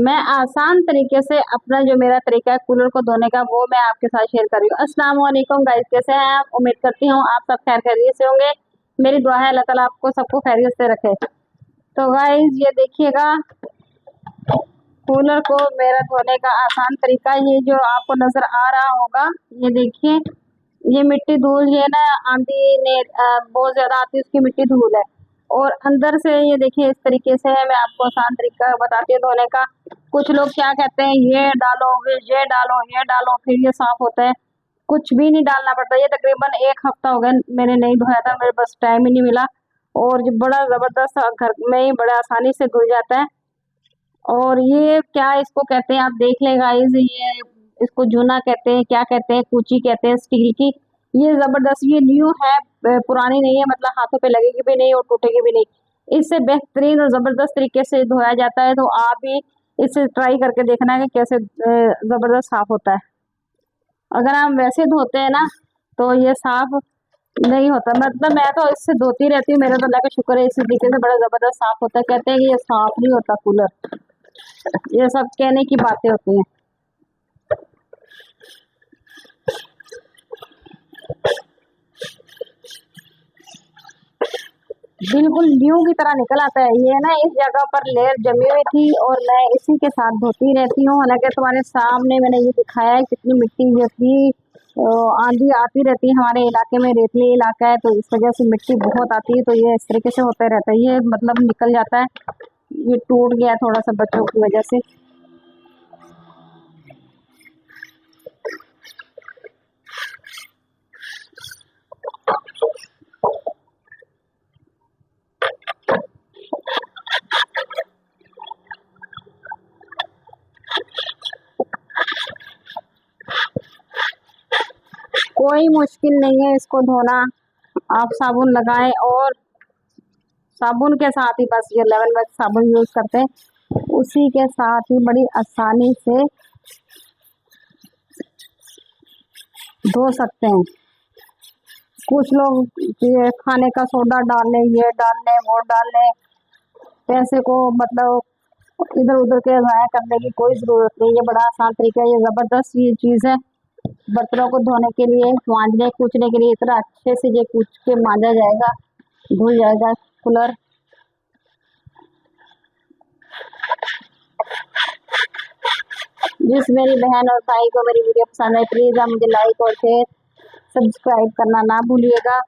मैं आसान तरीके से अपना जो मेरा तरीका है कूलर को धोने का वो मैं आपके साथ शेयर कर रही हूँ। अस्सलाम वालेकुम गाइस, कैसे हैं आप? उम्मीद करती हूँ आप सब खैर खैरियत से होंगे। मेरी दुआ है अल्लाह ताला आपको सबको खैरियत से रखे। तो गाइस ये देखिएगा कूलर को मेरा धोने का आसान तरीका, ये जो आपको नजर आ रहा होगा, ये देखिए ये मिट्टी धूल ये ना आंधी ने बहुत ज्यादा आती है, उसकी मिट्टी धूल है। और अंदर से ये देखिए इस तरीके से है। मैं आपको आसान तरीका बताती हूँ धोने का। कुछ लोग क्या कहते हैं, ये डालो ये डालो ये डालो फिर ये साफ होता है। कुछ भी नहीं डालना पड़ता। ये तकरीबन 1 हफ्ता हो गया मैंने नहीं धोया था, मेरे बस टाइम ही नहीं मिला। और जो बड़ा जबरदस्त घर में ही बड़ा आसानी से धुल जाता है। और ये क्या इसको कहते हैं आप देख ले गाइस, ये इसको जूना कहते हैं, क्या कहते हैं, कूची कहते हैं स्टील की। ये जबरदस्त, ये न्यू है, पुरानी नहीं है, मतलब हाथों पे लगेगी भी नहीं और टूटेगी भी नहीं। इससे बेहतरीन और जबरदस्त तरीके से धोया जाता है। तो आप भी इसे ट्राई करके देखना है कि कैसे जबरदस्त साफ होता है। अगर हम वैसे धोते हैं ना तो ये साफ नहीं होता। मतलब मैं तो इससे धोती रहती हूँ, मेरा तो अल्लाह का शुक्र है इसी तरीके से बड़ा जबरदस्त साफ होता है। कहते हैं कि ये साफ नहीं होता कूलर, ये सब कहने की बातें होती हैं। बिल्कुल न्यू की तरह निकल आता है। ये ना इस जगह पर लेयर जमी हुई थी और मैं इसी के साथ धोती रहती हूँ। हालांकि तुम्हारे सामने मैंने ये दिखाया है कितनी मिट्टी ये थी। आंधी आती रहती है, हमारे इलाके में रेतीली इलाका है तो इस वजह से मिट्टी बहुत आती है। तो ये इस तरीके से होता रहता है, ये मतलब निकल जाता है। ये टूट गया थोड़ा सा बच्चों की वजह से। कोई मुश्किल नहीं है इसको धोना। आप साबुन लगाएं और साबुन के साथ ही बस ये लेमन वेक्स साबुन यूज करते हैं, उसी के साथ ही बड़ी आसानी से धो सकते हैं। कुछ लोग ये खाने का सोडा डाल लें, ये डाल लें वो डाल लें, पैसे को मतलब इधर उधर के ज़ाया करने की कोई ज़रूरत नहीं। ये बड़ा आसान तरीका है, ये ज़बरदस्त ये चीज़ है। बर्तनों को धोने के लिए, मांजने कूचने के लिए इतना अच्छे से ये कूच के मांजा जाएगा, धुल जाएगा कूलर। जिस मेरी बहन और भाई को मेरी वीडियो पसंद है प्लीज़ आप मुझे लाइक और शेयर सब्सक्राइब करना ना भूलिएगा।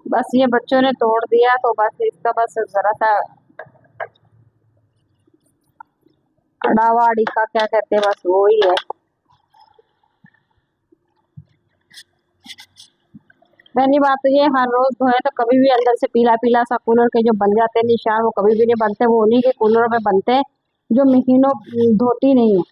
बस ये बच्चों ने तोड़ दिया तो बस इसका बस जरा सा अड़ावा अड़ीका क्या कहते हैं, बस वो ही है। पहली बात तो ये हर रोज धोए तो कभी भी अंदर से पीला पीला सा कूलर के जो बन जाते हैं निशान, वो कभी भी नहीं बनते। वो उन्हीं के कूलर में बनते हैं जो महीनों धोती नहीं है।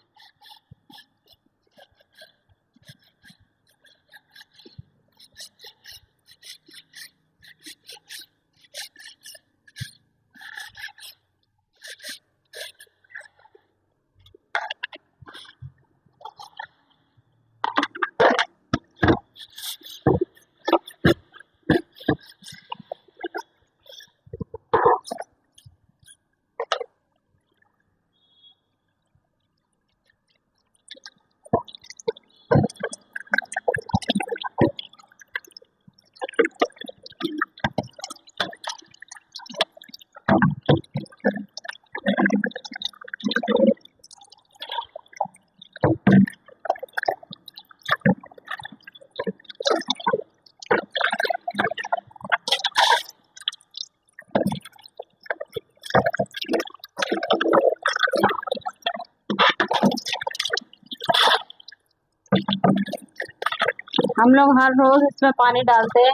हम लोग हर रोज इसमें पानी डालते हैं,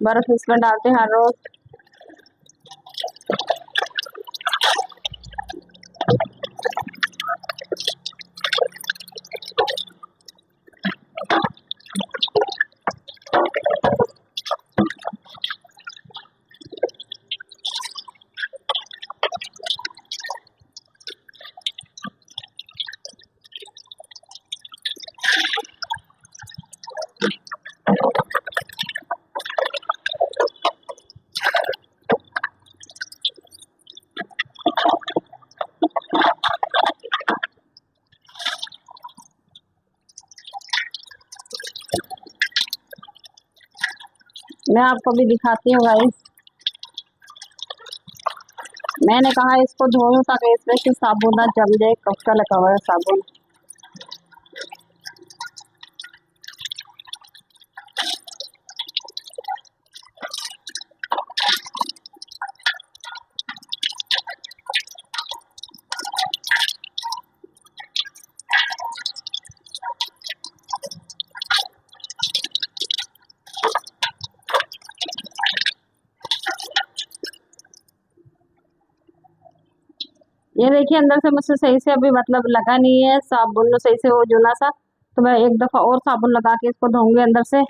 बर्फ इसमें डालते हैं हर रोज। मैं आपको भी दिखाती हूँ गाइस। मैंने कहा इसको धोऊं ताकि इसमें से साबुन ना जम जाए, कब का लगा हुआ है साबुन। ये देखिए अंदर से मुझसे सही से अभी मतलब लगा नहीं है साबुन सही से, वो जूना सा, तो मैं एक दफा और साबुन लगा के इसको धोऊंगी अंदर से।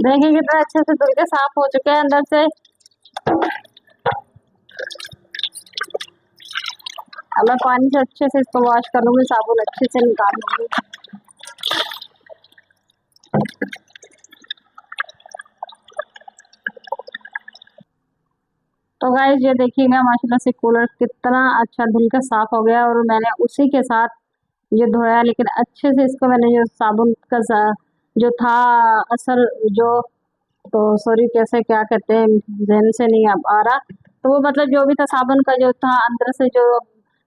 देखिए कितना अच्छे से धुल के साफ हो चुके हैं अंदर से। अब मैं पानी से अच्छे से इसको वॉश कर लूंगी, साबुन अच्छे से निकाल लूंगी। तो गाइस ये देखिएगा माशाल्लाह से कूलर कितना अच्छा धुल के साफ हो गया, और मैंने उसी के साथ ये धोया, लेकिन अच्छे से इसको मैंने जो साबुन का जो था असर जो, तो सॉरी कैसे क्या कहते हैं जहन से नहीं अब आ रहा, तो वो मतलब जो भी था साबुन का जो था अंदर से जो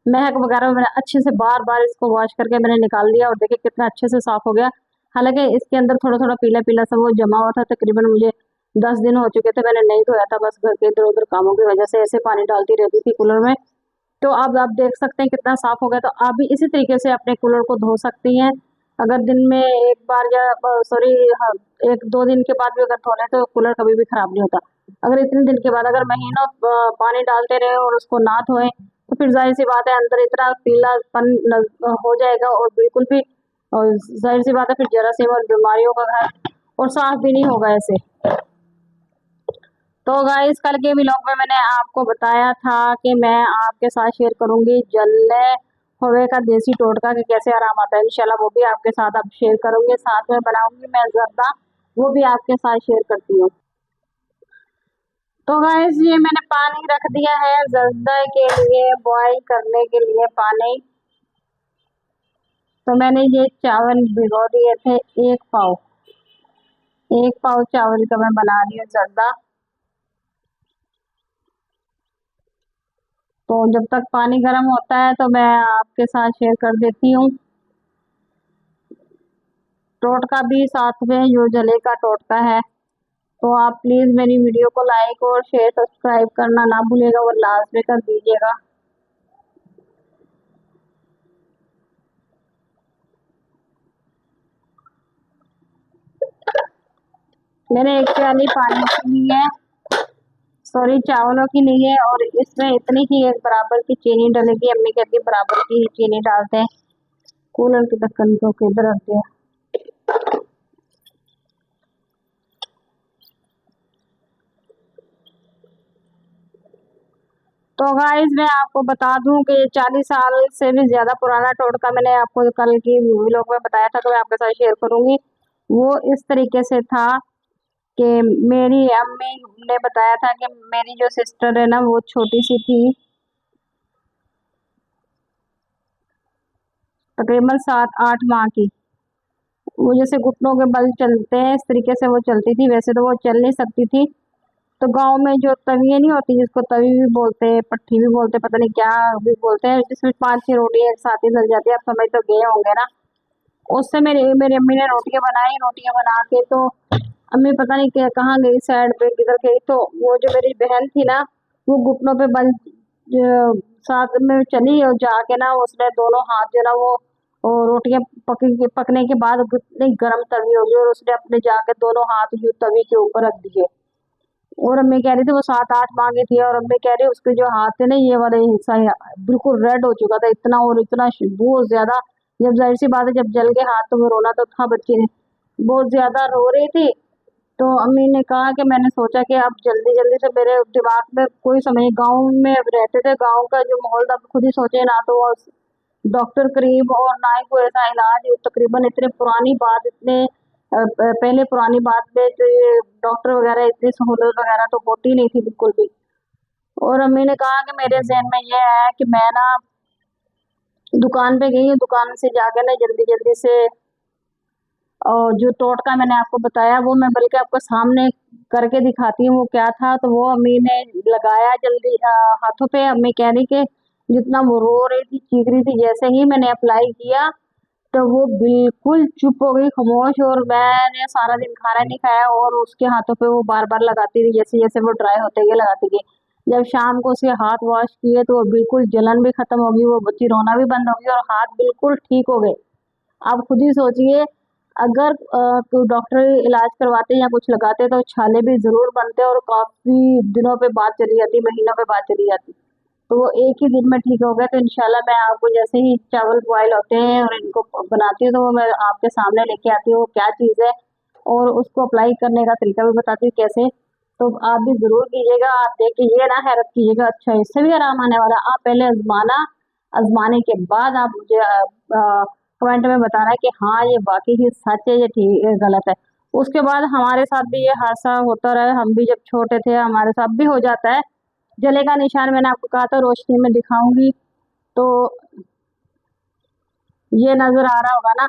महक वगैरह, मैंने अच्छे से बार बार इसको वॉश करके मैंने निकाल दिया, और देखिए कितना अच्छे से साफ हो गया। हालांकि इसके अंदर थोड़ा थोड़ा पीला पीला सा वो जमा हुआ था, तकरीबन मुझे 10 दिन हो चुके थे मैंने नहीं धोया था, बस घर के इधर उधर कामों की वजह से ऐसे पानी डालती रहती थी कूलर में। तो अब आप देख सकते हैं कितना साफ हो गया। तो आप भी इसी तरीके से अपने कूलर को धो सकती हैं। अगर दिन में एक बार या सॉरी, एक दो दिन के बाद भी अगर धो लें तो कूलर कभी भी खराब नहीं होता। अगर इतने दिन के बाद अगर महीनों पानी डालते रहे और उसको ना धोएं तो फिर जाहिर सी बात है अंदर इतना पीलापन हो जाएगा और बिल्कुल भी, और जाहिर सी बात है फिर जरासीम और बीमारियों का घर, और साफ भी नहीं होगा ऐसे। तो गाइस कल के व्लॉग में मैंने आपको बताया था कि मैं आपके साथ शेयर करूंगी जलने हुए का देसी टोटका कि कैसे आराम आता है। इंशाल्लाह वो भी आपके साथ अब शेयर करूंगी, साथ में बनाऊंगी मैं जर्दा, वो भी आपके साथ शेयर करती हूँ। तो गाइस ये मैंने पानी रख दिया है जर्दा के लिए बॉईल करने के लिए पानी। तो मैंने ये चावल भिगो दिए थे, एक पाव चावल का मैं बना रही हूँ जर्दा। तो जब तक पानी गर्म होता है तो मैं आपके साथ शेयर कर देती हूँ टोटका भी साथ में, जो जले का टोटका है। तो आप प्लीज़ मेरी वीडियो को लाइक और शेयर सब्सक्राइब करना ना भूलिएगा और लास्ट में कर दीजिएगा। मैंने एक प्याली पानी की ली है, सॉरी चावलों की ली है, और इसमें इतनी ही एक बराबर की चीनी डलेगी। अम्मी कहती है बराबर की ही चीनी डालते हैं। कूलर की ढक्कन को किधर रख दिया। तो गाइस मैं आपको बता दूं कि 40 साल से भी ज़्यादा पुराना टोटका मैंने आपको कल की व्लॉग में बताया था, तो मैं आपके साथ शेयर करूंगी। वो इस तरीके से था कि मेरी अम्मी ने बताया था कि मेरी जो सिस्टर है ना वो छोटी सी थी, तकरीबन 7-8 माह की। वो जैसे घुटनों के बल चलते हैं इस तरीके से वो चलती थी, वैसे तो वो चल नहीं सकती थी। तो गांव में जो तविये नहीं होती, जिसको तवी भी बोलते हैं, पट्टी भी बोलते हैं, पता नहीं क्या भी बोलते हैं, जिसमें 5-6 रोटियां एक साथ ही जल जाती है, आप समझ तो गए होंगे ना। उससे मेरी मेरी अम्मी ने रोटियां बनाई, रोटियां बना के तो अम्मी पता नहीं क्या कहाँ गई, साइड पे किधर गई, तो वो जो मेरी बहन थी ना वो घुटनों पे बल साथ में चली, और जाके ना उसने दोनों हाथ जो ना वो रोटियां पकने के बाद इतनी गर्म तवी होगी, और उसने अपने जाके दोनों हाथ जो तवी के ऊपर रख दिए। और अम्मी कह रही थी वो 7-8 माह की थी, और अम्मी कह रही उसके जो हाथ थे ना ये वाले हिस्सा बिल्कुल रेड हो चुका था, इतना और इतना बहुत ज्यादा। जब जाहिर सी बात है जब जल के हाथ तो वो रोना तो था, बच्ची ने बहुत ज्यादा रो रही थी। तो अम्मी ने कहा कि मैंने सोचा कि अब जल्दी जल्दी से मेरे दिमाग में कोई समय, गांव में अब रहते थे, गांव का जो माहौल था खुद ही सोचे ना, तो वो डॉक्टर करीब और ना ही कोई ऐसा इलाज, तकरीबन इतने पुरानी बात, इतने पहले पुरानी बात में तो ये डॉक्टर वगैरह इतनी सहूलत वगैरह तो होती नहीं थी बिल्कुल भी। और अम्मी ने कहा कि मेरे जहन में ये है कि मैं ना दुकान पे गई, दुकान से जाके ना जल्दी जल्दी से, और जो टोटका मैंने आपको बताया वो मैं बल्कि आपको सामने करके दिखाती हूँ वो क्या था। तो वो अम्मी ने लगाया जल्दी हाथों पे। अम्मी कह रही कि जितना वो रो रही थी, चीख रही थी, जैसे ही मैंने अप्लाई किया तो वो बिल्कुल चुप हो गई, खामोश। और मैंने सारा दिन खाना नहीं खाया, और उसके हाथों पे वो बार बार लगाती रही, जैसे जैसे वो ड्राई होते गए लगाती गई। जब शाम को उसके हाथ वॉश किए तो वो बिल्कुल जलन भी खत्म हो गई, वो बच्ची रोना भी बंद हो गई, और हाथ बिल्कुल ठीक हो गए। आप खुद ही सोचिए, अगर कोई डॉक्टर इलाज करवाते या कुछ लगाते तो छाले भी जरूर बनते, और काफी दिनों पे बात चली जाती, महीनों पे बात चली जाती। तो वो एक ही दिन में ठीक हो गया। तो इंशाल्लाह मैं आपको जैसे ही चावल बॉयल होते हैं और इनको बनाती हूँ तो वो मैं आपके सामने लेके आती हूँ वो क्या चीज़ है, और उसको अप्लाई करने का तरीका भी बताती हूँ कैसे। तो आप भी जरूर कीजिएगा, आप देख के ये ना हैरत कीजिएगा अच्छा इससे भी आराम आने वाला। आप पहले आजमाना, आजमाने के बाद आप मुझे कमेंट में बताना है कि हाँ ये वाकई ही सच है, ये ठीक है गलत है। उसके बाद हमारे साथ भी ये हादसा होता रहा, हम भी जब छोटे थे हमारे साथ भी हो जाता है। जले का निशान मैंने आपको कहा था रोशनी में दिखाऊंगी, तो ये नजर आ रहा होगा ना।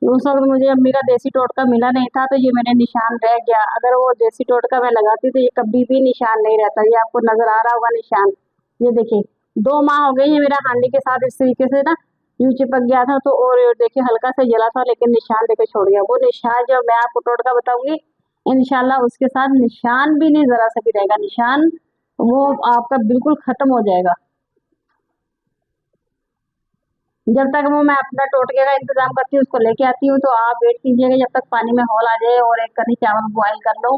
उस वक्त मुझे अम्मी का देसी टोटका मिला नहीं था, तो ये मेरे निशान रह गया। अगर वो देसी टोटका मैं लगाती तो ये कभी भी निशान नहीं रहता। ये आपको नजर आ रहा होगा निशान, ये देखिए 2 माह हो गई है मेरा हांडी के साथ इस तरीके से ना यूं चिपक गया था। तो और देखिए हल्का सा जला था लेकिन निशान देके छोड़ गया। वो निशान जो मैं आपको टोटका बताऊंगी इंशाल्लाह उसके साथ निशान भी नहीं, जरा सा भी रहेगा निशान, वो आपका बिल्कुल खत्म हो जाएगा। जब तक वो मैं अपना टोटके का इंतजाम करती हूँ, उसको लेके आती हूँ, तो आप वेट कीजिएगा जब तक पानी में हॉल आ जाए और एक कनी चावल बॉयल कर लो।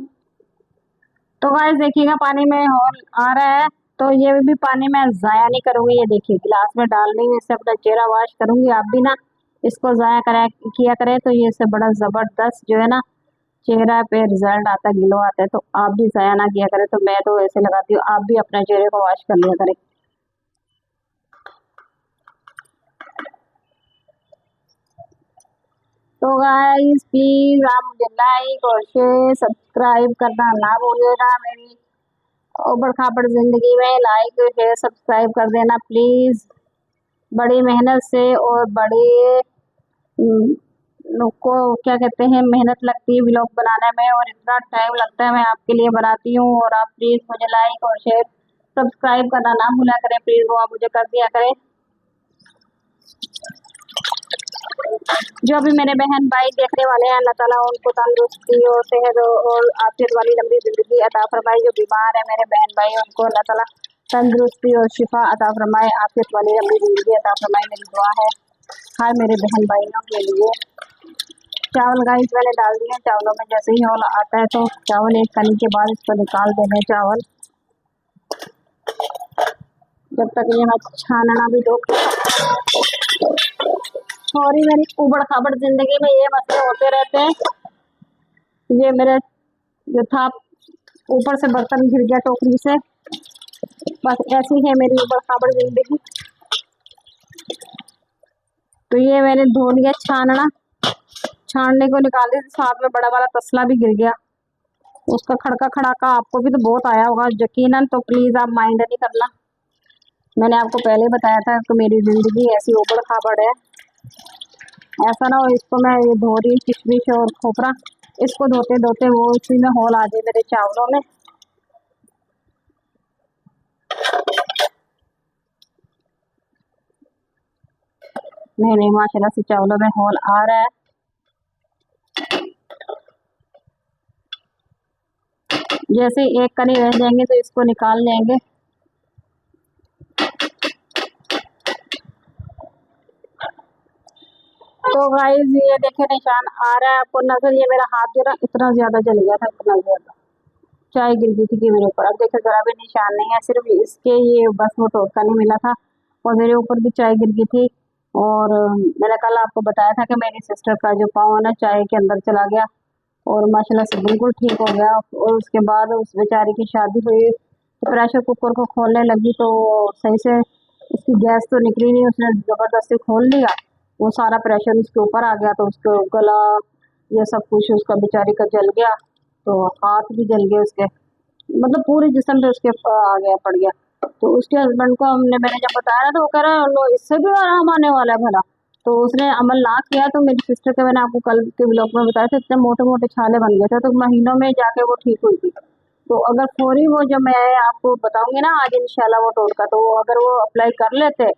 तो गाइस देखिएगा पानी में हॉल आ रहा है, तो ये भी पानी में ज़ाया नहीं करूँगी। ये देखिए गिलास में डाल रही हूँ, इससे अपना चेहरा वॉश करूँगी। आप भी ना इसको ज़ाया करा किया करें, तो ये इससे बड़ा ज़बरदस्त जो है ना चेहरा पे रिजल्ट आता है, ग्लो आता है। तो आप भी ज़ाया ना किया करें, तो मैं तो ऐसे लगाती हूँ, आप भी अपने चेहरे को वॉश कर लिया करें। तो गाइस प्लीज आप मुझे लाइक और शेयर सब्सक्राइब करना ना भूलिएगा। मेरी उबड़ खाबड़ जिंदगी में लाइक और शेयर सब्सक्राइब कर देना प्लीज। बड़ी मेहनत से और बड़ी लोग को क्या कहते हैं मेहनत लगती है व्लॉग बनाने में, और इतना टाइम लगता है मैं आपके लिए बनाती हूँ। और आप प्लीज मुझे लाइक और शेयर सब्सक्राइब करना ना भूला करें प्लीज, वो आप मुझे कर दिया करें। जो भी मेरे बहन भाई देखने वाले हैं, अल्लाह ताला उनको तंदुरुस्ती और सेहत और आफियत वाली लंबी जिंदगी अता फरमाए। जो बीमार है मेरे बहन भाई, उनको अल्लाह ताला तंदुरुस्ती और शिफा अता फरमाए, आफियत वाली लंबी जिंदगी अता फरमाए। मेरी दुआ है हर मेरे बहन भाइयों के लिए। चावल गाइस मैंने डाल दिए चावलों में, जैसे ही हॉल आता है तो चावल एक कनी के बाद इसको निकाल देने चावल, जब तक ये मैं छानना भी दो। सॉरी मेरी उबड़ खाबड़ जिंदगी में ये मसले होते रहते हैं। ये मेरे जो था ऊपर से बर्तन गिर गया टोकरी से, बस ऐसी है मेरी उबड़ खाबड़ जिंदगी। तो ये मैंने धो लिया, छानने को निकाल दी, साथ में बड़ा वाला तसला भी गिर गया, उसका खड़का खड़ाका आपको भी तो बहुत आया होगा यकीनन। तो प्लीज आप माइंड नहीं करना, मैंने आपको पहले बताया था कि मेरी जिंदगी ऐसी उबड़ खाबड़ है। ऐसा ना हो इसको मैं ये धो रही किशमिश और खोपरा, इसको धोते धोते वो इसी में होल आ जाए मेरे चावलों में। नहीं माशाल्लाह से चावलों में होल आ रहा है। जैसे एक कनी रह जाएंगे तो इसको निकाल लेंगे। तो गाइस ये देखे निशान आ रहा है आपको नजर, ये मेरा हाथ जो ना इतना ज्यादा जल गया था, इतना ज्यादा चाय गिर गई थी कि मेरे ऊपर। अब देखो जरा भी निशान नहीं है, सिर्फ इसके ये बस वो टोटका नहीं मिला था और मेरे ऊपर भी चाय गिर गई थी। और मैंने कल आपको बताया था कि मेरी सिस्टर का जो पाँव है ना चाय के अंदर चला गया और माशाल्लाह से बिल्कुल ठीक हो गया। और उसके बाद उस बेचारी की शादी हुई तो प्रेशर कुकर को खोलने लगी, तो सही से उसकी गैस तो निकली नहीं, उसने ज़बरदस्ती खोल लिया, वो सारा प्रेशर उसके ऊपर आ गया, तो उसके गला ये सब कुछ उसका बेचारी का जल गया, तो हाथ भी जल गए उसके, मतलब पूरे जिस्म पे उसके आ गया पड़ गया। तो उसके हस्बैंड को मैंने जब बताया ना, तो वो कह रहा लो इससे भी आराम आने वाला है भला। तो उसने अमल ना किया, तो मेरी सिस्टर के मैंने आपको कल के ब्लॉग में बताया था, इतने मोटे मोटे छाले बन गए थे, तो महीनों में जाके वो ठीक हुई थी। तो अगर फौरी वो जो मैं आपको बताऊंगी ना आज इंशाल्लाह वो टोटका, तो वो अगर वो अप्लाई कर लेते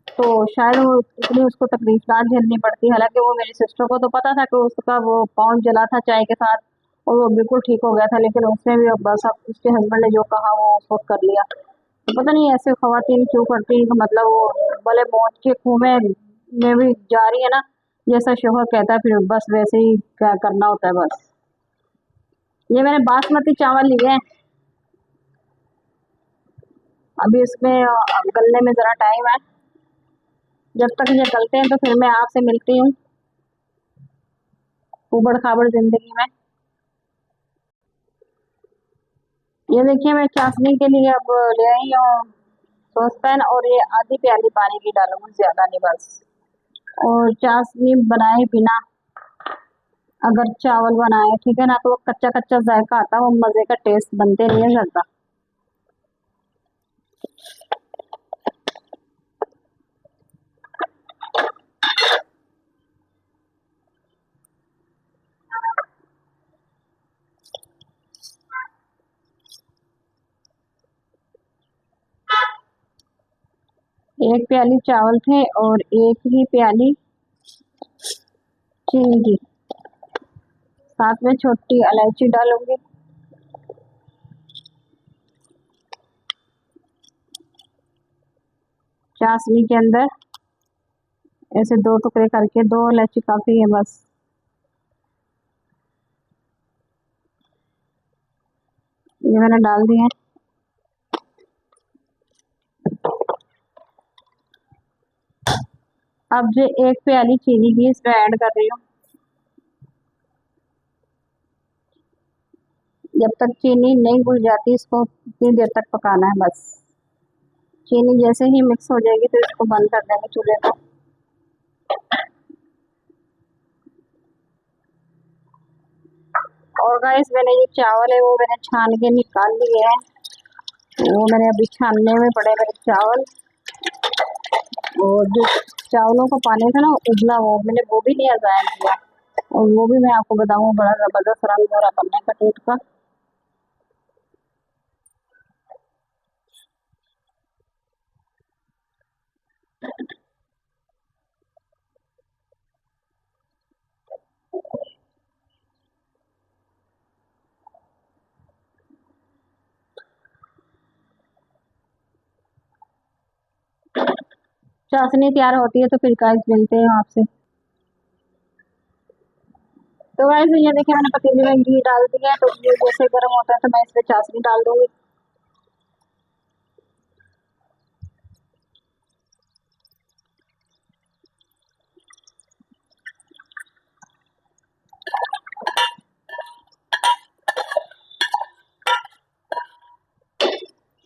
तो शायद वो इतनी उसको तकलीफ ना झेलनी पड़ती। हालांकि वो मेरी सिस्टर को तो पता था कि उसका वो पाँव जला था चाय के साथ और वो बिल्कुल ठीक हो गया था, लेकिन उसने भी अब बस अब उसके हस्बैंड ने जो कहा वो उस वक्त कर लिया। तो पता नहीं ऐसे खवातीन क्यों करती हैं कि मतलब वो भले मौत के कुएं में भी जा रही है ना, जैसा शोहर कहता है फिर बस वैसे ही क्या करना होता है बस। ये मैंने बासमती चावल लिए हैं, अभी इसमें गलने में ज़रा टाइम है, जब तक ये गलते हैं तो फिर मैं आपसे मिलती हूँ उबड़ खाबड़ जिंदगी में। ये देखिए मैं चाशनी के लिए अब ले आई हूँ सॉस पैन, और ये आधी प्याली पानी की डालूंगी, ज्यादा नहीं बस। और चाशनी बनाए बिना अगर चावल बनाए ठीक है ना, तो वो कच्चा कच्चा जायका आता है, वो मजे का टेस्ट बनते नहीं है ज्यादा। एक प्याली चावल थे और एक ही प्याली चीनी की, साथ में छोटी इलायची डालूंगी। चाशनी के अंदर ऐसे 2 टुकड़े करके, 2 इलायची काफ़ी है बस। ये मैंने डाल दिए हैं। अब जो 1 प्याली चीनी भी इसमें ऐड कर रही हूँ। जब तक चीनी नहीं घुल जाती इसको उतनी देर तक पकाना है बस। चीनी जैसे ही मिक्स हो जाएगी तो इसको बंद कर देंगे चूल्हे को। और गाइस मैंने ये चावल है वो मैंने छान के निकाल लिए हैं। वो मैंने अभी छानने में पड़े मेरे चावल। और जो चावलों का पानी था ना उबला, वो मैंने वो भी नहीं अजाया किया। और वो भी मैं आपको बताऊँ, बड़ा ज़बरदस्त रंग हो रहा बनने का टूट का। चाशनी तैयार होती है तो फिर गाइस मिलते हैं आपसे। तो गाइस ये देखिए मैंने पतीले में घी डाल दिया है, तो घी जैसे गर्म होता है तो मैं इसमें चाशनी डाल दूंगी।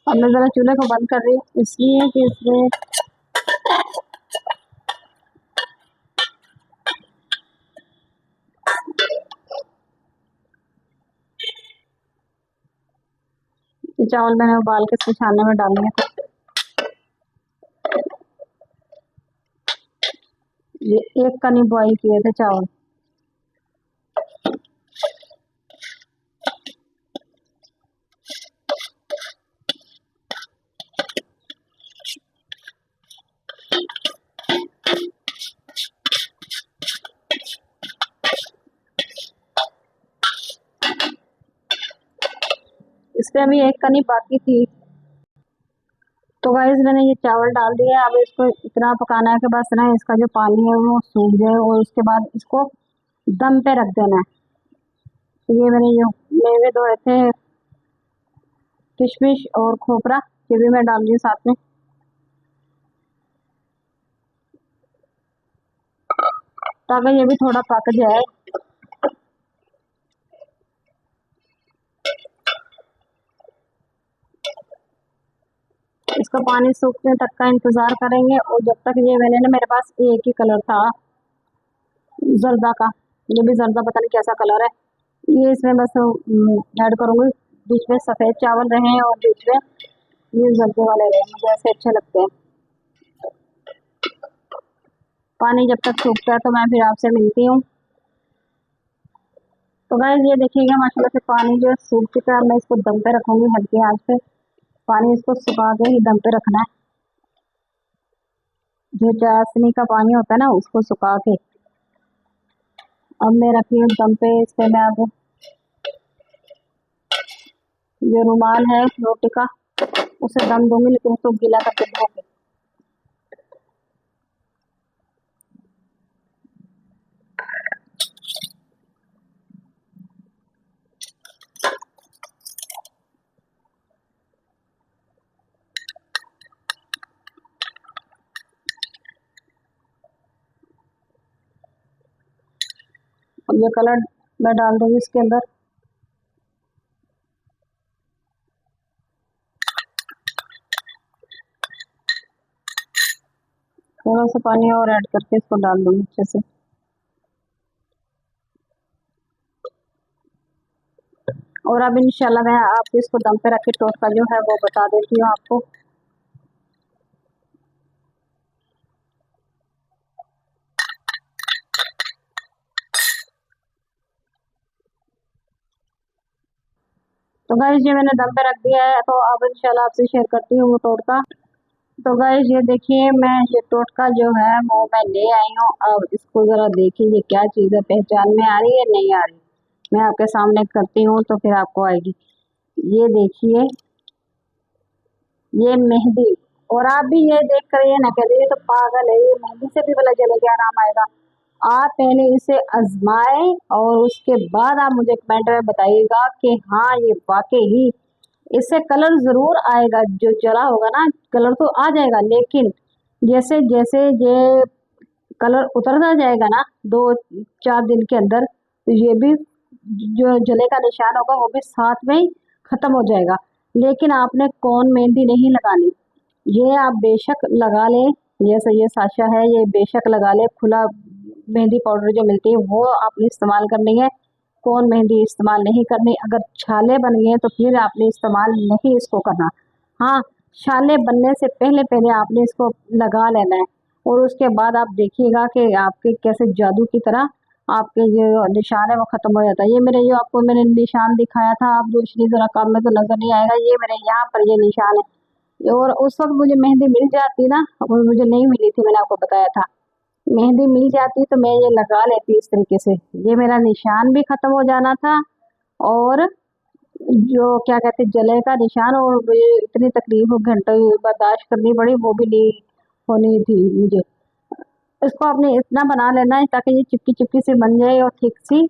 अब मैं ज़रा चूल्हे को बंद कर रही हूँ इसलिए कि इसमें ये चावल मैंने उबाल के इसमें छानने में डालने हैं। ये 1 कनी बॉईल किए थे चावल। इसमें अभी 1 कनी बाकी थी। तो गाइस मैंने ये चावल डाल दिया। अब इसको इतना पकाना है कि बस ना इसका जो पानी है वो सूख जाए, और उसके बाद इसको दम पे रख देना है। तो ये मैंने ये मेवे धोए थे, किशमिश और खोपरा, ये भी मैं डाल दी साथ में, ताकि ये भी थोड़ा पक जाए। इसका पानी सूखने तक का इंतज़ार करेंगे। और जब तक ये मैंने ना, मेरे पास एक ही कलर था जर्दा का, ये भी जर्दा पता नहीं कैसा कलर है, ये इसमें बस ऐड करूँगी। बीच में सफ़ेद चावल रहे और बीच में ये जर्दे वाले रहे, मुझे ऐसे अच्छे लगते हैं। पानी जब तक सूखता है तो मैं फिर आपसे मिलती हूँ। तो गाइस ये देखिएगा माशाल्लाह से पानी जो सूख चुका है। मैं इसको दम पे रखूँगी हल्की आंच पे। पानी इसको सुखा के ही दम पे रखना है। जो चाशनी का पानी होता है ना उसको सुखा के। अब मैं रखी हूँ दम पे। इस पे मैं अब जो रुमाल है रोटी का उसे दम दूंगी, लेकिन उसको गीला करके धोके। अब ये कलर मैं डाल दूंगी इसके अंदर। थोड़ा सा पानी और ऐड करके इसको डाल दूंगी अच्छे से। और अब इंशाल्लाह मैं आपको इसको दम पे रख के टोटका जो है वो बता देती हूँ आपको। तो गाइस ये मैंने दम पे रख दिया है, तो अब इंशाल्लाह आपसे शेयर करती हूँ वो टोटका। तो गाइस ये देखिए मैं ये टोटका जो है वो मैं ले आई हूँ। अब इसको ज़रा देखिए ये क्या चीज़ है, पहचान में आ रही है नहीं आ रही, मैं आपके सामने करती हूँ तो फिर आपको आएगी। ये देखिए, ये मेहंदी और आप भी ये देख कर ये ना कह रही तो पागल है, ये मेहंदी से भी भला जले क्या आराम आएगा। आप पहले इसे आजमाए और उसके बाद आप मुझे कमेंट में बताइएगा कि हाँ ये वाकई ही इससे कलर जरूर आएगा। जो जला होगा ना कलर तो आ जाएगा, लेकिन जैसे जैसे ये कलर उतरता जाएगा ना 2-4 दिन के अंदर, तो ये भी जो जले का निशान होगा वो भी साथ में ही खत्म हो जाएगा। लेकिन आपने कौन मेहंदी नहीं लगानी, ये आप बेशक लगा लें। जैसे ये साशा है, ये बेशक लगा ले। खुला मेहंदी पाउडर जो मिलती है वो आपने इस्तेमाल करनी है, कौन मेहंदी इस्तेमाल नहीं करनी। अगर छाले बन गए तो फिर आपने इस्तेमाल नहीं इसको करना। हाँ, छाले बनने से पहले पहले आपने इसको लगा लेना है, और उसके बाद आप देखिएगा कि आपके कैसे जादू की तरह आपके जो निशान है वो खत्म हो जाता है। ये मेरे जो आपको मैंने निशान दिखाया था, आप रोशनी जरा कम में तो नजर नहीं आएगा, ये मेरे यहाँ पर ये निशान है। और उस वक्त मुझे मेहंदी मिल जाती ना, वो मुझे नहीं मिली थी, मैंने आपको बताया था। मेहंदी मिल जाती तो मैं ये लगा लेती इस तरीके से, ये मेरा निशान भी खत्म हो जाना था। और जो क्या कहते हैं जले का निशान, और मुझे इतनी तकलीफ घंटे बर्दाश्त करनी पड़ी वो भी नहीं होनी थी मुझे। इसको आपने इतना बना लेना है ताकि ये चिपकी चिपकी सी बन जाए और ठीक सी।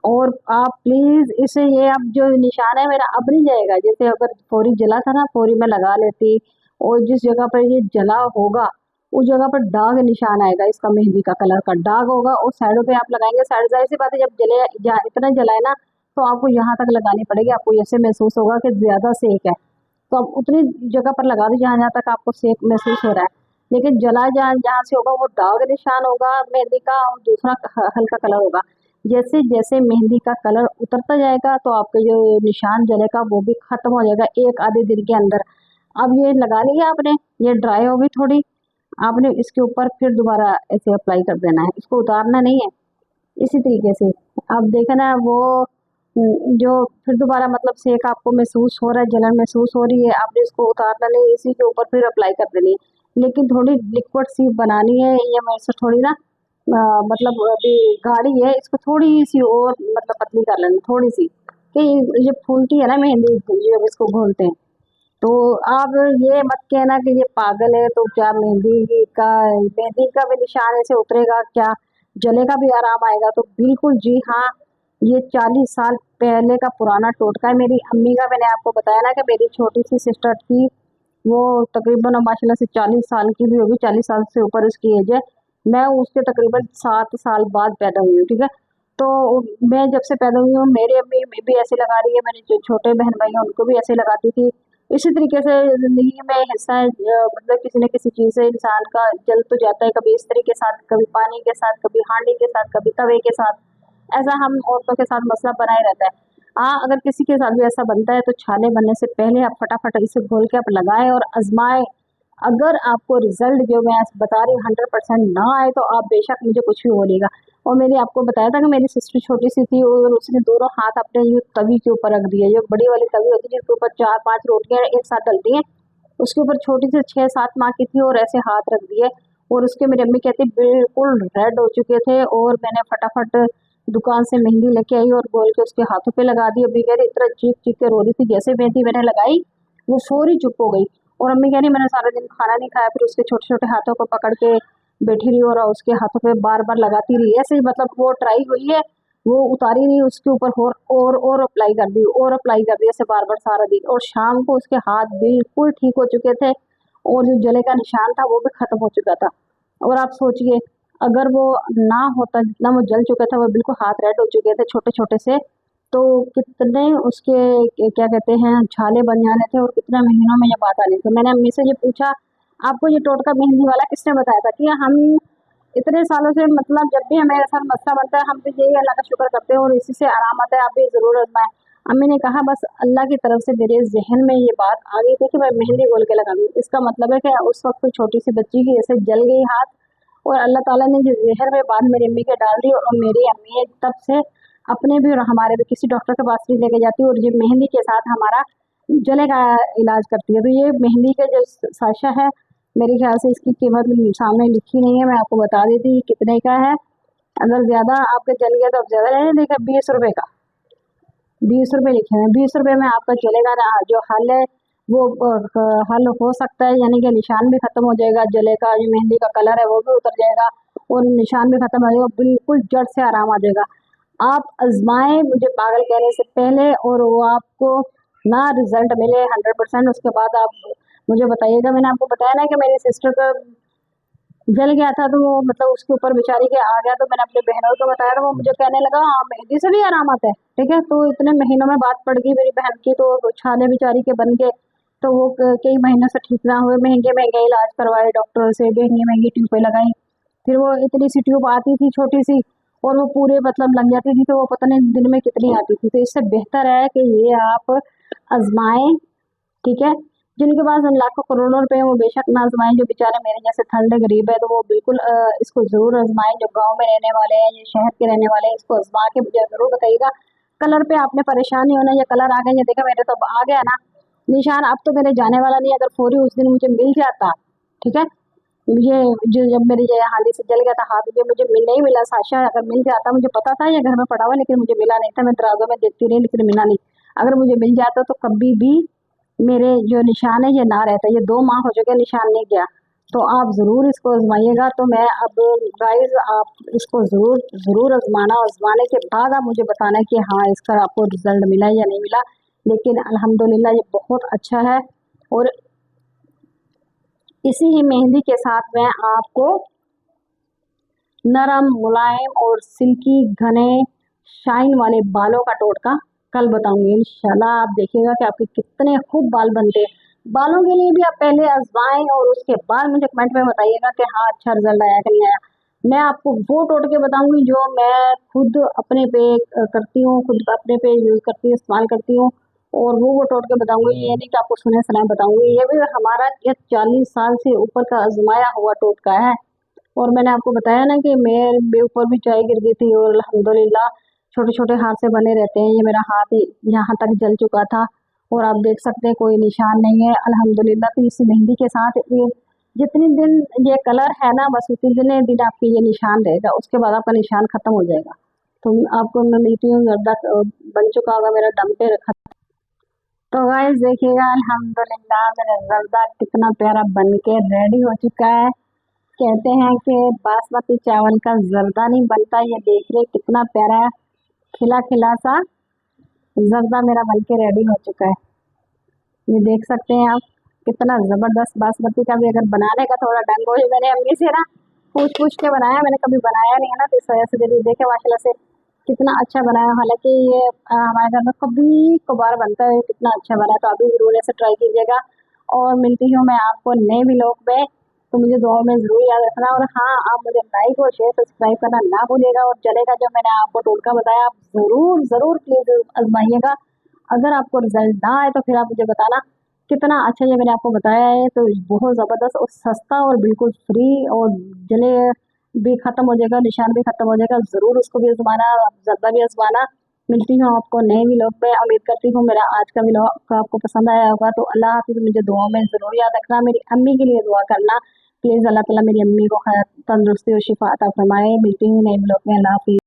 और आप प्लीज इसे, ये अब जो निशान है मेरा अब नहीं जाएगा। जैसे अगर फोरी जला था ना, फोरी में लगा लेती, और जिस जगह पर ये जला होगा उस जगह पर दाग निशान आएगा, इसका मेहंदी का कलर का दाग होगा, और साइडों पे आप लगाएंगे। साइड जाहिर सी बात है, जब जले जहाँ इतना जला है ना तो आपको यहाँ तक लगानी पड़ेगी। आपको ऐसे महसूस होगा कि ज्यादा सेक है, तो आप उतनी जगह पर लगा दो जहाँ जहाँ तक आपको सेक महसूस हो रहा है। लेकिन जला जहाँ जहाँ से होगा वो दाग निशान होगा मेहंदी का, और दूसरा हल्का कलर होगा। जैसे जैसे मेहंदी का कलर उतरता जाएगा तो आपके जो निशान जले का वो भी खत्म हो जाएगा एक आधे दिन के अंदर। अब ये लगा लिया आपने, ये ड्राई होगी थोड़ी, आपने इसके ऊपर फिर दोबारा ऐसे अप्लाई कर देना है, इसको उतारना नहीं है। इसी तरीके से आप देखना वो जो फिर दोबारा मतलब सेक आपको महसूस हो रहा है, जलन महसूस हो रही है, आपने इसको उतारना नहीं, इसी के ऊपर फिर अप्लाई कर देनी है। लेकिन थोड़ी लिक्विड सी बनानी है, ये मेरे से थोड़ी ना मतलब अभी गाढ़ी है, इसको थोड़ी सी और मतलब पतली कर लेना थोड़ी सी, कि ये फूलती है ना मेहंदी जब इसको घोलते हैं। तो आप ये मत कहना कि ये पागल है, तो क्या मेहंदी का भी निशान ऐसे उतरेगा, क्या जले का भी आराम आएगा? तो बिल्कुल जी हाँ, ये 40 साल पहले का पुराना टोटका है मेरी अम्मी का। मैंने आपको बताया ना कि मेरी छोटी सी सिस्टर थी, वो तकरीबन अब माशाल्लाह से 40 साल की भी होगी, 40 साल से ऊपर उसकी एज है। मैं उसके तकरीबन 7 साल बाद पैदा हुई हूँ, ठीक है। तो मैं जब से पैदा हुई हूँ मेरी अम्मी भी ऐसे लगा रही है, मेरे जो छोटे बहन भाई हैं उनको भी ऐसे लगाती थी। इसी तरीके से जिंदगी में हिस्सा है, मतलब किसी न किसी चीज़ से इंसान का जल तो जाता है, कभी स्त्री के साथ, कभी पानी के साथ, कभी हांडी के साथ, कभी तवे के साथ। ऐसा हम औरतों के साथ मसला बना ही रहता है। हाँ, अगर किसी के साथ भी ऐसा बनता है तो छाले बनने से पहले आप फटाफट इसे घोल के आप लगाएं और आजमाएं। अगर आपको रिजल्ट जो मैं बता रही हूँ 100% ना आए तो आप बेशक मुझे कुछ भी बोलिएगा। और मैंने आपको बताया था कि मेरी सिस्टर छोटी सी थी और उसने दोनों हाथ अपने यूँ तवी के ऊपर रख दिए, जो बड़ी वाली तवी होती है जिसके ऊपर 4-5 रोटियां एक साथ डलती हैं, उसके ऊपर छोटी सी 6-7 माह की थी और ऐसे हाथ रख दिए। और उसके मेरी अम्मी कहती बिल्कुल रेड हो चुके थे, और मैंने फटाफट दुकान से मेहंदी लेके आई और बोल के उसके हाथों पे लगा दी। अम्मी कह रही इतना चीख चीख के रो रही थी, जैसे मेहंदी मैंने लगाई वो फौरी चुप हो गई। और अम्मी कह रही मैंने सारा दिन खाना नहीं खाया, फिर उसके छोटे छोटे हाथों को पकड़ के बैठी रही और उसके हाथों पे बार बार लगाती रही, ऐसे ही मतलब वो ट्राई हुई है, वो उतारी नहीं, उसके ऊपर और अप्लाई कर दी, और अप्लाई कर दी, ऐसे बार बार सारा दिन। और शाम को उसके हाथ बिल्कुल ठीक हो चुके थे, और जो जले का निशान था वो भी खत्म हो चुका था। और आप सोचिए अगर वो ना होता, जितना वो जल चुका था, वो बिल्कुल हाथ रेड हो चुके थे छोटे छोटे से, तो कितने उसके क्या कहते हैं छाले बन जाने थे, और कितने महीनों में ये बात आनी थी। मैंने अम्मी से ये पूछा आपको ये टोटका मेहंदी वाला किसने बताया था? कि हम इतने सालों से मतलब जब भी हमें ऐसा मसला बनता है हम तो यही अल्लाह का शुक्र करते हैं और इसी से आराम आता है, आप भी जरूर आजमाएं। अम्मी ने कहा बस अल्लाह की तरफ से मेरे जहन में ये बात आ गई थी कि मैं मेहंदी गोल के लगा दूँ। इसका मतलब है कि उस वक्त कोई छोटी सी बच्ची की ऐसे जल गई हाथ, और अल्लाह ताला ने जो जहर में बात मेरी अम्मी के डाल दी, और मेरी अम्मी तब से अपने भी और हमारे भी किसी डॉक्टर के पास भी लेके जाती है, और ये मेहंदी के साथ हमारा जले का इलाज करती है। तो ये मेहंदी का जो साशा है, मेरे ख्याल से इसकी कीमत सामने लिखी नहीं है, मैं आपको बता देती कितने का है। अगर ज़्यादा आपके जल गया तो आप ज़्यादा लेने, देखा 20 रुपये का, 20 रुपये लिखे हैं, 20 रुपये में आपका चलेगा ना। जो हल है वो हल हो सकता है, यानी कि निशान भी खत्म हो जाएगा, जले का जो मेहंदी का कलर है वो भी उतर जाएगा और निशान भी खत्म हो जाएगा, बिल्कुल जड़ से आराम आ जाएगा। आप आजमाएं मुझे पागल कहने से पहले, और वो आपको ना रिजल्ट मिले 100%, उसके बाद आप मुझे बताइएगा। मैंने आपको बताया ना कि मेरी सिस्टर का जल गया था, तो वो मतलब उसके ऊपर बेचारी के आ गया, तो मैंने अपने बहनों को बताया, तो वो मुझे कहने लगा हाँ मेहंदी से भी आराम आता है। ठीक है, तो इतने महीनों में बात पड़ गई मेरी बहन की, तो छाले बेचारी के बन गए। तो वो कई महीनों से ठीक ना हुए, महंगे महंगे इलाज करवाए डॉक्टर से, महंगी महंगी ट्यूबें लगाई। फिर वो इतनी सी ट्यूब आती थी छोटी सी, और वो पूरे मतलब लग जाती थी, तो वो पता नहीं दिन में कितनी आती थी। तो इससे बेहतर है कि ये आप आजमाएं। ठीक है, जिनके पास लाखों करोड़ों रुपए हैं वो बेशक ना आजमाएं, जो बेचारे मेरे जैसे थर्ड गरीब है तो वो बिल्कुल इसको जरूर आजमाएं। जो गांव में रहने वाले हैं या शहर के रहने वाले हैं, इसको आजमा के मुझे जरूर बताइएगा। कलर पे आपने परेशान नहीं होना, ये कलर आ गए, ये देखा मेरे तो अब आ गया ना निशान, अब तो मेरे जाने वाला नहीं है। अगर फौरी उस दिन मुझे मिल जाता, ठीक है, ये जो जब मेरे ये हाली से जल गया था हाथ, ये मुझे नहीं मिला साशा, अगर मिल जाता, मुझे पता था ये घर में पड़ा हुआ, लेकिन मुझे मिला नहीं था। मैं दराजों में देखती रही लेकिन मिला नहीं। अगर मुझे मिल जाता तो कभी भी मेरे जो निशान है ये ना रहता। ये 2 माह हो चुके निशान नहीं गया। तो आप ज़रूर इसको आजमाइएगा। तो मैं अब गाइस, आप इसको ज़रूर ज़रूर आजमाना, आजमाने के बाद आप मुझे बताना कि हाँ इसका आपको रिजल्ट मिला या नहीं मिला। लेकिन अल्हम्दुलिल्लाह ये बहुत अच्छा है। और इसी ही मेहंदी के साथ मैं आपको नरम, मुलायम और सिल्की घने शाइन वाले बालों का टोटका कल बताऊंगी इंशाल्लाह। आप देखिएगा कि आपके कितने खूब बाल बनते हैं। बालों के लिए भी आप पहले आजमाएं और उसके बाद मुझे कमेंट में बताइएगा कि हाँ अच्छा रिजल्ट आया कि नहीं आया। मैं आपको वो टोटके बताऊंगी जो मैं खुद अपने पे करती हूँ, खुद अपने पे यूज करती हूँ, इस्तेमाल करती हूँ। और वो टोटके बताऊंगी, ये नहीं कि आपको सुने सुनाए बताऊंगी। ये भी हमारा ये 40 साल से ऊपर का आजमाया हुआ टोटका है। और मैंने आपको बताया ना कि मेरे ऊपर भी चाय गिर गई थी, और अल्हम्दुलिल्लाह छोटे छोटे हाथ से बने रहते हैं। ये मेरा हाथ यहाँ तक जल चुका था, और आप देख सकते हैं कोई निशान नहीं है अल्हम्दुलिल्लाह। तो इसी मेहंदी के साथ ये जितने दिन ये कलर है ना, बस उतने दिन आपके ये निशान रहेगा, उसके बाद आपका निशान खत्म हो जाएगा। तो आपको मैं मिलती हूँ, जर्दा बन चुका होगा मेरा दम पे रखा। तो गाइस देखिएगा अल्हम्दुलिल्लाह मेरा जर्दा कितना प्यारा बन के रेडी हो चुका है। कहते हैं कि बासमती चावल का जर्दा नहीं बनता। ये देख रहे कितना प्यारा खिला खिला सा जर्दा मेरा बनके रेडी हो चुका है। ये देख सकते हैं आप कितना जबरदस्त। बासमती का भी अगर बनाने का थोड़ा ढंग हो, मैंने अम्मी से ना पूछ पूछ के बनाया, मैंने कभी बनाया नहीं है ना, तो इस वजह से जरूर देखे माशाल्लाह से कितना अच्छा बनाया। हालांकि ये हमारे घर में कभी कभार बनता है, कितना अच्छा बना है। तो अभी जरूर ऐसे ट्राई कीजिएगा। और मिलती हूँ मैं आपको नए व्लॉग में। तो मुझे दुआ में जरूर याद रखना, और हाँ आप मुझे लाइक और शेयर सब्सक्राइब करना ना भूलिएगा। और चलेगा जो मैंने आपको टोटका बताया आप जरूर जरूर प्लीज आजमाइएगा। अगर आपको रिजल्ट ना आए तो फिर आप मुझे बताना कितना अच्छा ये मैंने आपको बताया है। तो बहुत ज़बरदस्त और सस्ता और बिल्कुल फ्री, और जले भी खत्म हो जाएगा, निशान भी खत्म हो जाएगा। ज़रूर उसको भी आजमाना, ज़्यादा भी आजमाना। मिलती हूँ आपको नए व्लॉग में। उम्मीद करती हूँ मेरा आज का व्लॉग आपको पसंद आया होगा। तो अल्लाह हाफिज़। मुझे दुआ में ज़रूर याद रखना, मेरी अम्मी के लिए दुआ करना प्लीज़। अल्लाह ताला मेरी अम्मी को तंदुरुस्ती और शिफा अता फरमाए। मिलती हूँ नए व्लॉग में। अल्लाह हाफिज़।